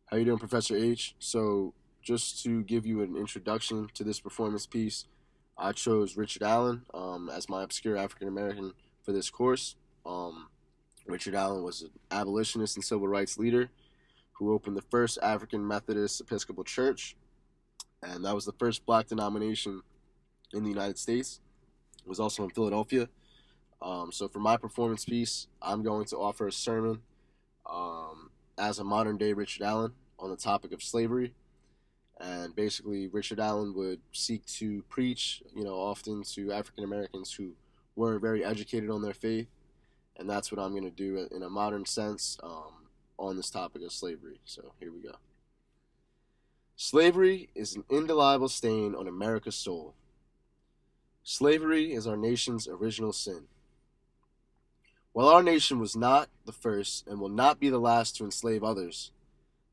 How you doing, Professor H? So, just to give you an introduction to this performance piece, I chose Richard Allen as my obscure African American for this course. Um, Richard Allen was an abolitionist and civil rights leader who opened the first African Methodist Episcopal Church, and that was the first black denomination in the United States. It was also in Philadelphia. So, for my performance piece, I'm going to offer a sermon as a modern day Richard Allen on the topic of slavery. And basically, Richard Allen would seek to preach, often to African Americans who weren't very educated on their faith. And that's what I'm going to do in a modern sense on this topic of slavery. So here we go. Slavery is an indelible stain on America's soul. Slavery is our nation's original sin. While our nation was not the first and will not be the last to enslave others,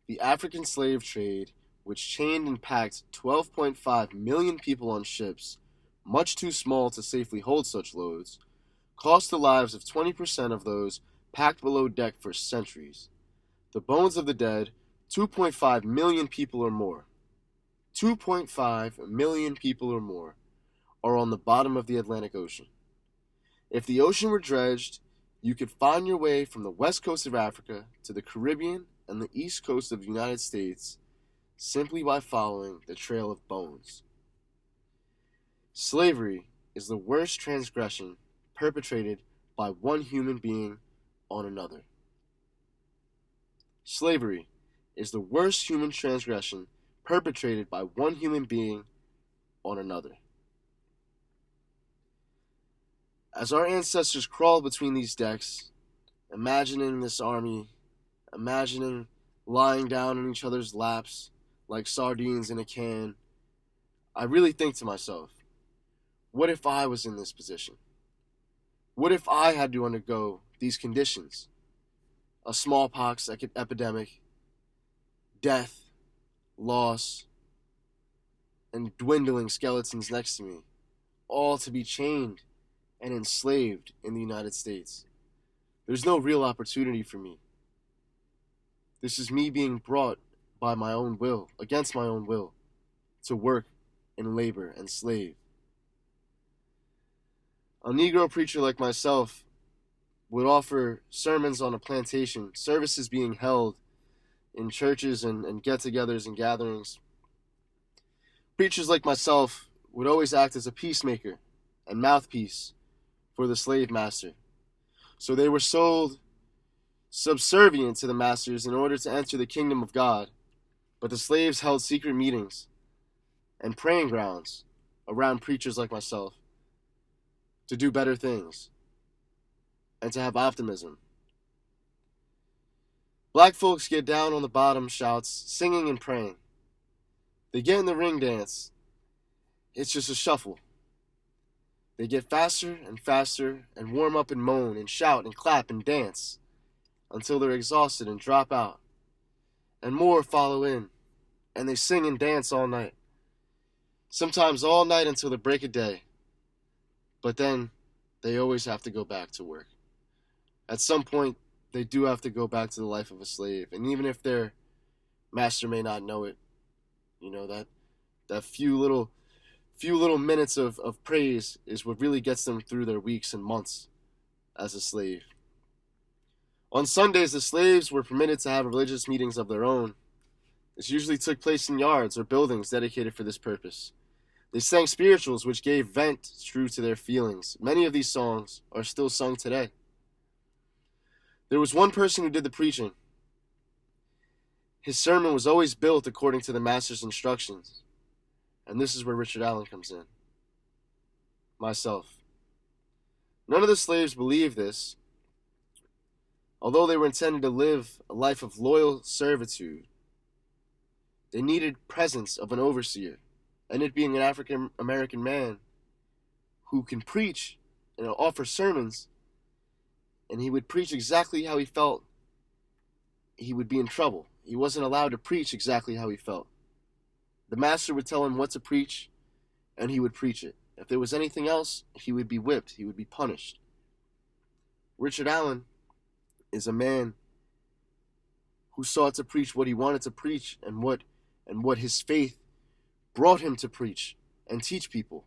the African slave trade, which chained and packed 12.5 million people on ships, much too small to safely hold such loads, cost the lives of 20% of those packed below deck for centuries. The bones of the dead, 2.5 million people or more, 2.5 million people or more, are on the bottom of the Atlantic Ocean. If the ocean were dredged, you could find your way from the west coast of Africa to the Caribbean and the east coast of the United States simply by following the trail of bones. Slavery is the worst transgression perpetrated by one human being on another. Slavery is the worst human transgression perpetrated by one human being on another. As our ancestors crawled between these decks, imagining this army, imagining lying down in each other's laps like sardines in a can, I really think to myself, what if I was in this position? What if I had to undergo these conditions? A smallpox epidemic, death, loss, and dwindling skeletons next to me, all to be chained and enslaved in the United States. There's no real opportunity for me. This is me being brought by my own will, against my own will, to work and labor and slave. A Negro preacher like myself would offer sermons on a plantation, services being held in churches and get-togethers and gatherings. Preachers like myself would always act as a peacemaker and mouthpiece for the slave master. So they were sold subservient to the masters in order to enter the kingdom of God. But the slaves held secret meetings and praying grounds around preachers like myself to do better things and to have optimism. Black folks get down on the bottom shouts, singing and praying. They get in the ring dance. It's just a shuffle. They get faster and faster and warm up and moan and shout and clap and dance until they're exhausted and drop out. And more follow in, and they sing and dance all night. Sometimes all night until the break of day. But then they always have to go back to work. At some point, they do have to go back to the life of a slave. And even if their master may not know it, that few little minutes of praise is what really gets them through their weeks and months as a slave. On Sundays, the slaves were permitted to have religious meetings of their own. This usually took place in yards or buildings dedicated for this purpose. They sang spirituals which gave vent true to their feelings. Many of these songs are still sung today. There was one person who did the preaching. His sermon was always built according to the master's instructions. And this is where Richard Allen comes in. Myself. None of the slaves believed this. Although they were intended to live a life of loyal servitude, they needed presence of an overseer, and it being an African American man who can preach and offer sermons, and he would preach exactly how he felt, he would be in trouble. He wasn't allowed to preach exactly how he felt. The master would tell him what to preach, and he would preach it. If there was anything else, he would be whipped, he would be punished. Richard Allen is a man who sought to preach what he wanted to preach and what his faith brought him to preach and teach people.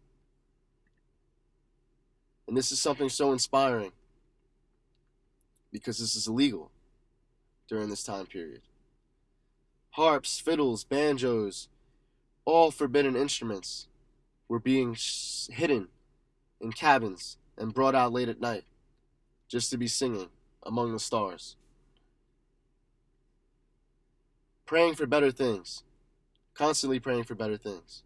And this is something so inspiring because this is illegal during this time period. Harps, fiddles, banjos, all forbidden instruments were being hidden in cabins and brought out late at night just to be singing among the stars. Praying for better things. Constantly praying for better things.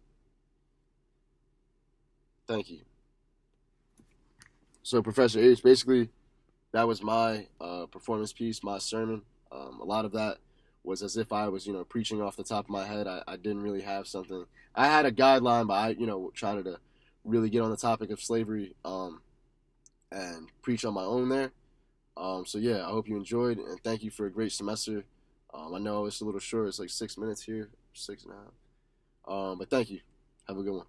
Thank you. So, Professor H, basically, that was my performance piece, my sermon. A lot of that was as if I was, preaching off the top of my head. I didn't really have something. I had a guideline, but I, tried to really get on the topic of slavery and preach on my own there. So, yeah, I hope you enjoyed, and thank you for a great semester. I know it's a little short. It's like 6 minutes here, 6.5. But thank you. Have a good one.